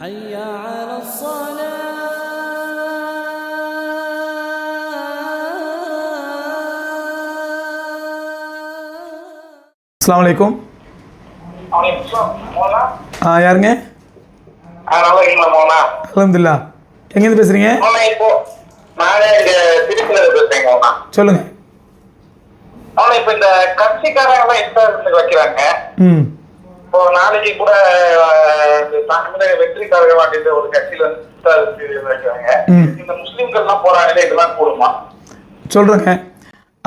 حي على الصلاة. அஸ்ஸலாமு அலைக்கும். யாருங்க? அல்ஹம்துலில்லாஹ். எங்கேருந்து பேசுறீங்க? சொல்லுங்க. இப்ப இந்த கட்சிக்காரங்க எல்லாம் இஃப்தார் வைக்கிறாங்க. இப்போ நாளைக்கு கூட தமிழக வெற்றி கழகம் அப்படின்ற ஒரு கட்சியில இஃப்தார் வைக்கிறாங்க. இந்த முஸ்லிம்கள் எல்லாம் போறாங்களே, இதெல்லாம் கூடுமா? சொல்றேங்க.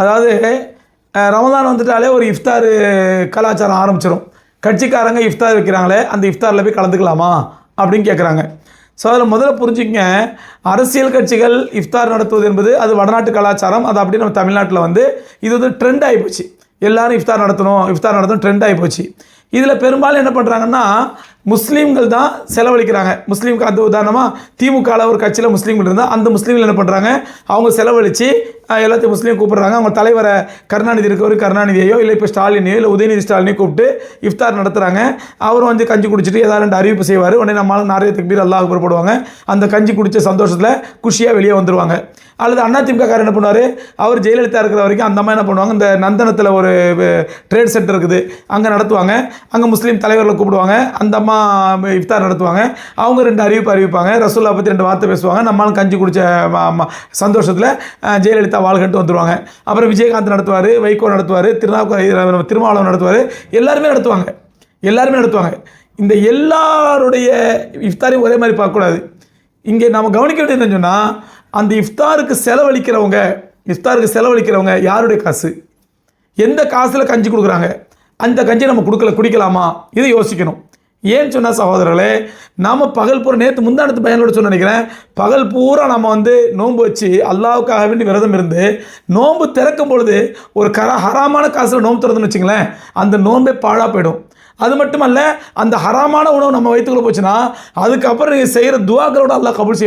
அதாவது ரமதான் வந்துட்டாலே ஒரு இஃப்தார் கலாச்சாரம் ஆரம்பிச்சிடும். கட்சிக்காரங்க இஃப்தார் வைக்கிறாங்களே, அந்த இஃப்தாரில் போய் கலந்துக்கலாமா அப்படின்னு கேட்குறாங்க. ஸோ அதில் முதல்ல புரிஞ்சுக்கங்க, அரசியல் கட்சிகள் இஃப்தார் நடத்துவது என்பது அது வடநாட்டு கலாச்சாரம். அது அப்படி நம்ம தமிழ்நாட்டில் வந்து இது வந்து ட்ரெண்ட் ஆகிப்போச்சு. எல்லோரும் இஃப்தார் நடத்தணும் ட்ரெண்ட் ஆகிப்போச்சு. இதில் பெரும்பாலும் என்ன பண்ணுறாங்கன்னா, முஸ்லீம்கள் தான் செலவழிக்கிறாங்க. முஸ்லீம்க்கு அந்த உதாரணமாக திமுகவில் ஒரு கட்சியில் முஸ்லீம்கள் இருந்தால் அந்த முஸ்லீம்கள் என்ன பண்ணுறாங்க, அவங்க செலவழித்து எல்லாத்தையும் முஸ்லீம் கூப்பிட்றாங்க. அவங்க தலைவரை கருணாநிதி இருக்கவர் கருணாநிதியோ இல்லை இப்போ ஸ்டாலினையோ இல்லை உதயநிதி ஸ்டாலினையோ கூப்பிட்டு இஃப்தார் நடத்துகிறாங்க. அவரும் வந்து கஞ்சி குடிச்சிட்டு ஏதாவது ரெண்டு அறிவிப்பு செய்வார். உடனே நம்மளால் நிறைய தக்பீர் அல்லாஹ் அக்பர் போடுவாங்க. அந்த கஞ்சி குடித்த சந்தோஷத்தில் குஷியாக வெளியே வந்துடுவாங்க. அல்லது அதிமுகக்காரர் என்ன பண்ணுவார், அவர் ஜெயலலிதா இருக்கிற வரைக்கும் அந்த மாதிரி என்ன பண்ணுவாங்க, இந்த நந்தனத்தில் ஒரு ட்ரேட் சென்டர் இருக்குது, அங்கே நடத்துவாங்க. அங்கே முஸ்லீம் தலைவர்களை கூப்பிடுவாங்க. அந்த அம்மா இஃப்தார் நடத்துவாங்க. அவங்க ரெண்டு அறிவிப்பாங்க. ரசூல்லா பற்றி ரெண்டு வார்த்தை பேசுவாங்க. நம்மளால் கஞ்சி குடித்த சந்தோஷத்தில் ஜெயலலிதா வாழ்கட்டு வந்துடுவாங்க. அப்புறம் விஜயகாந்த் நடத்துவார், வைகோ நடத்துவார், திருமாவளவன் நடத்துவார். எல்லாருமே நடத்துவாங்க. இந்த எல்லாருடைய இஃப்தாரையும் ஒரே மாதிரி பார்க்கக்கூடாது. இங்கே நம்ம கவனிக்க வேண்டியது என்னன்னு சொன்னால், அந்த இஃப்தாருக்கு செலவழிக்கிறவங்க யாருடைய காசு, எந்த காசில் கஞ்சி கொடுக்குறாங்க, அந்த கஞ்சி நம்ம குடிக்கலாமா, இதை யோசிக்கணும். ஏன்னு சொன்னால் சகோதரர்களே, நாம் பகல் பூரா நேற்று முந்தானத்து பயனோட சொன்ன நினைக்கிறேன், பகல் பூரா நம்ம வந்து நோன்பு வச்சு அல்லாவுக்காக வேண்டி விரதம் இருந்து நோன்பு திறக்கும் பொழுது ஒரு ஹராமான காசில் நோன்பு திறந்துன்னு வச்சுங்களேன், அந்த நோன்பே பாழாக போயிடும். அது மட்டுமல்ல, அந்த ஹராமான உணவு நம்ம வயிற்றுக்குள்ளே போச்சுன்னா அதுக்கப்புறம் நீங்கள் செய்கிற துவாக்களோட அல்லாஹ் கபூல்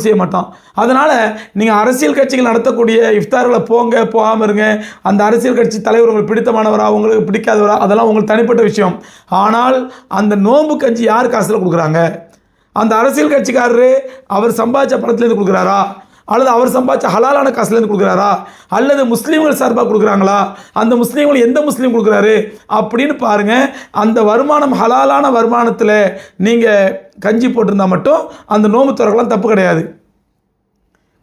செய்ய மாட்டான். அதனால் நீங்கள் அரசியல் கட்சிகள் நடத்தக்கூடிய இஃப்தார்களை போகாமல் இருங்க. அந்த அரசியல் கட்சி தலைவர் உங்களுக்கு பிடித்தமானவரா உங்களுக்கு பிடிக்காதவரா அதெல்லாம் உங்களுக்கு தனிப்பட்ட விஷயம். ஆனால் அந்த நோன்பு கஞ்சி யார் காசில் கொடுக்குறாங்க? அந்த அரசியல் கட்சிக்காரரு அவர் சம்பாதிச்ச பணத்துலேருந்து கொடுக்குறாரா, அல்லது அவர் சம்பாதிச்ச ஹலாலான காசுலேருந்து கொடுக்குறாரா, அல்லது முஸ்லீம்கள் சார்பாக கொடுக்குறாங்களா, அந்த முஸ்லீம்கள் எந்த முஸ்லீம் கொடுக்குறாரு அப்படின்னு பாருங்கள். அந்த வருமானம் ஹலாலான வருமானத்தில் நீங்கள் கஞ்சி போட்டிருந்தால் மட்டும் அந்த நோம்பு துறக்கலாம், தப்பு கிடையாது.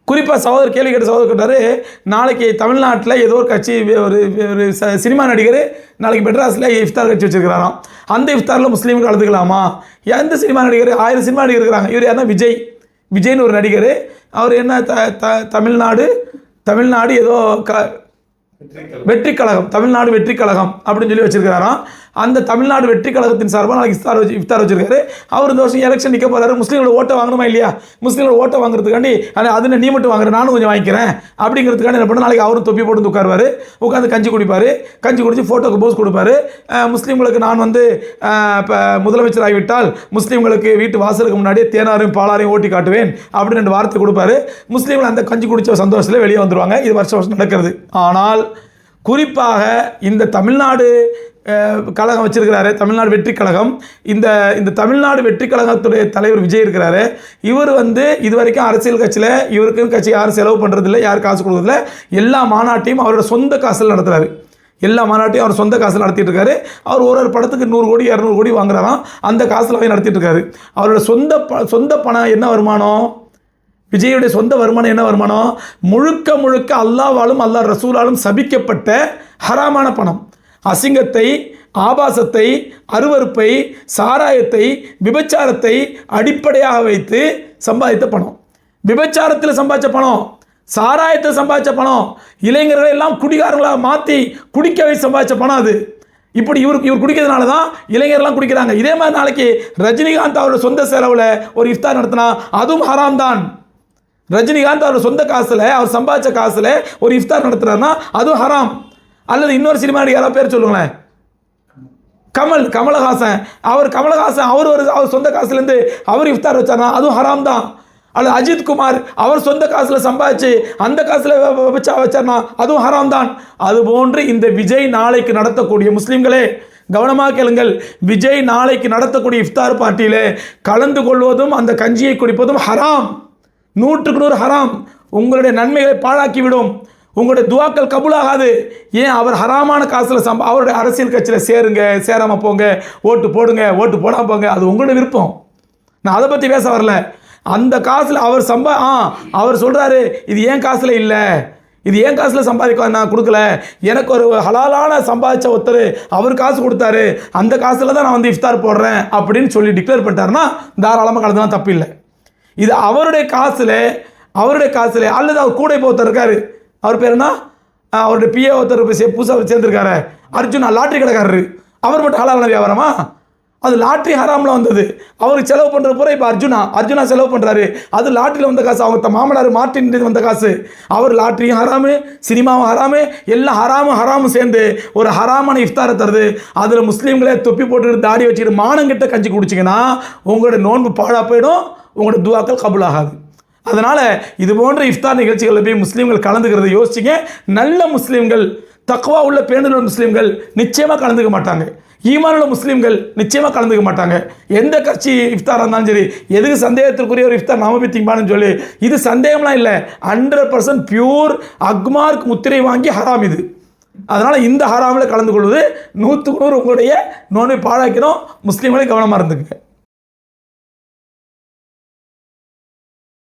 குறிப்பாக கேள்வி கேட்ட சகோதரர் கேட்டார், நாளைக்கு தமிழ்நாட்டில் ஏதோ ஒரு கட்சி ஒரு சினிமா நடிகர் நாளைக்கு மெட்ராஸில் இஃப்தார் கட்சி வச்சுருக்கிறாராம். அந்த இஃப்தாரில் முஸ்லீம்கள் கலந்துக்கலாமா? எந்த சினிமா நடிகர்? 1000 சினிமா நடிகர் இருக்கிறாங்க. இவர் யாருன்னா விஜய்னு ஒரு நடிகர். அவர் என்ன தமிழ்நாடு ஏதோ வெற்றி கழகம், தமிழ்நாடு வெற்றி கழகம் அப்படின்னு சொல்லி வச்சிருக்கிறாராம். அந்த தமிழ்நாடு வெற்றி கழகத்தின் சார்பாக நாளைக்கு இஃப்தார் வச்சிருக்காரு. அவர் இந்த வருஷம் எலெக்ஷன் நிற்க போகிறாரு. முஸ்லீம்களோட ஓட்டை வாங்கணுமா இல்லையா? முஸ்லீம்களோட ஓட்டை வாங்குறதுக்காண்டி அதில் நீ மட்டும் வாங்குற, நானும் கொஞ்சம் வாங்கிக்கிறேன் அப்படிங்கிறதுக்காண்டி என்ன பண்ண, நாளைக்கு அவரும் தொப்பி போட்டு உட்காருவார், உட்காந்து கஞ்சி குடிச்சு ஃபோட்டோக்கு போஸ் கொடுப்பாரு. முஸ்லீம்களுக்கு நான் வந்து இப்போ முதலமைச்சர் ஆகிவிட்டால் முஸ்லீம்களுக்கு வீட்டு வாசலுக்கு முன்னாடியே தேனாரையும் பாலாரையும் ஓட்டி காட்டுவேன் அப்படின்னு 2 வார்த்தை கொடுப்பாரு. முஸ்லீம்கள் அந்த கஞ்சி குடித்த சந்தோஷத்தில் வெளியே வந்துடுவாங்க. இது வருஷம் நடக்கிறது. ஆனால் குறிப்பாக இந்த தமிழ்நாடு கழகம் வச்சிருக்கிறாரு, தமிழ்நாடு வெற்றி கழகம். இந்த தமிழ்நாடு வெற்றி கழகத்துடைய தலைவர் விஜய் இருக்கிறாரு. இவர் வந்து இது வரைக்கும் அரசியல் கட்சியில் இவருக்குன்னு கட்சி யாரும் செலவு பண்ணுறதில்லை, யாரும் காசு கொடுக்குறதில்ல. எல்லா மாநாட்டையும் அவரோட சொந்த காசில் நடத்துகிறாரு. அவர் சொந்த காசில் நடத்திட்டு இருக்காரு. அவர் ஒரு படத்துக்கு 100 கோடி 200 கோடி வாங்குறாராம். அந்த காசில் போய் நடத்திட்டு இருக்காரு. அவரோட சொந்த பணம் என்ன வருமானம்? விஜயுடைய சொந்த வருமானம் என்ன வருமானம்? முழுக்க அல்லாஹ்வாலும் அல்லாஹ் ரசூலாலும் சபிக்கப்பட்ட ஹராமான பணம். அசிங்கத்தை, ஆபாசத்தை, அருவருப்பை, சாராயத்தை, விபச்சாரத்தை அடிப்படையாக வைத்து சம்பாதித்த பணம். விபச்சாரத்தில் சம்பாதிச்ச பணம், சாராயத்தில் சம்பாதிச்ச பணம், இளைஞர்களை எல்லாம் குடிகாரங்களாக மாற்றி குடிக்க வைத்து சம்பாதிச்ச பணம். அது இப்படி இவர் குடிக்கிறதுனால தான் இளைஞர்லாம் குடிக்கிறாங்க. இதே மாதிரி நாளைக்கு ரஜினிகாந்த் அவரோட சொந்த செலவில் ஒரு இஃப்தார் நடத்தினா அதுவும் ஹராம் தான். ரஜினிகாந்த் அவர் சொந்த காசில், அவர் சம்பாதிச்ச காசில் ஒரு இஃப்தார் நடத்துறாருன்னா அதுவும் ஹராம். அல்லது இன்னொரு சினிமா யாராவது பேர் சொல்லுங்களேன், கமலஹாசன் அவர் சொந்த காசுலேருந்து அவர் இஃப்தார் வச்சார்னா அதுவும் ஹராம் தான். அல்லது அஜித் குமார் அவர் சொந்த காசில் சம்பாதிச்சு அந்த காசில் வச்சார்னா அதுவும் ஹராம் தான். அதுபோன்று இந்த விஜய் நாளைக்கு நடத்தக்கூடிய முஸ்லீம்களே, கவனமாக கேளுங்கள். விஜய் நாளைக்கு நடத்தக்கூடிய இஃப்தார் பார்ட்டியிலே கலந்து கொள்வதும் அந்த கஞ்சியை குடிப்பதும் ஹராம், 100% ஹராம். உங்களுடைய நன்மைகளை பாழாக்கிவிடும், உங்களுடைய துவாக்கள் கபூலாகாது. ஏன்? அவர் ஹராமான காசில் அவருடைய அரசியல் கட்சியில் சேருங்க, சேராமல் போங்க, ஓட்டு போடுங்க, ஓட்டு போடாமல் போங்க, அது உங்களுடைய விருப்பம். நான் அதை பற்றி பேச வரல. அந்த காசில் அவர் அவர் சொல்கிறாரு, இது ஏன் காசில் இல்லை, இது ஏன் காசில் சம்பாதிக்க நான் கொடுக்கல, எனக்கு ஒரு ஹலாலான சம்பாதிச்ச ஒருத்தர் அவர் காசு கொடுத்தாரு, அந்த காசில் தான் நான் வந்து இஃப்தார் போடுறேன் அப்படின்னு சொல்லி டிக்ளேர் பண்ணிட்டாருன்னா தாராளமாக கலந்துலாம் தப்பு இல்லை. இது அவருடைய காசில் அல்லது அவர் கூட இப்போ ஒருத்தர் இருக்கார், அவர் பேர் என்ன, அவருடைய பிஏ ஒருத்தர் புதுசாக சேர்ந்துருக்காரு அர்ஜுனா, லாட்ரி கடைக்காரரு, அவர் மட்டும் ஹலாலான வியாபாரமா? அது லாட்ரி ஹராமில் வந்தது. அவருக்கு செலவு பண்ணுற பூரா இப்போ அர்ஜுனா செலவு பண்ணுறாரு. அது லாட்ரியில் வந்த காசு, அவங்க மாமனார் மார்ட்டின் வந்த காசு. அவர் லாட்ரியும் ஹராமு, சினிமாவும் ஹராமு, எல்லாம் ஹராமும் சேர்ந்து ஒரு ஹராமான இஃப்தாரை தருது. அதில் முஸ்லீம்களே தொப்பி போட்டுக்கிட்டு தாடி வச்சுக்கிட்டு மானங்கிட்ட கஞ்சி குடிச்சிங்கன்னா உங்களோட நோன்பு பாழா போயிடும், உங்களோட துவாக்கள் கபூலாகாது. அதனால் இது போன்ற இஃப்தார் நிகழ்ச்சிகளில் போய் முஸ்லீம்கள் கலந்துக்கிறத யோசிச்சிங்க. நல்ல முஸ்லீம்கள், தக்வா உள்ள பேணுள்ள முஸ்லீம்கள் நிச்சயமாக கலந்துக்க மாட்டாங்க. ஈமானுள்ள முஸ்லீம்கள் நிச்சயமாக கலந்துக்க மாட்டாங்க. எந்த கட்சி இஃப்தாராக இருந்தாலும் சரி, எதுக்கு சந்தேகத்திற்குரிய ஒரு இஃப்தார் நாம போய் திம்பான்னு சொல்லி, இது சந்தேகம்லாம் இல்லை, 100% பியூர் அக்மார்க் முத்திரை வாங்கி ஹராம் இது. அதனால் இந்த ஹராமில் கலந்து கொள்வது 100% உங்களுடைய நோன்பை பாழாக்கிறோம். முஸ்லீம்களே கவனமாக இருந்துக்குங்க.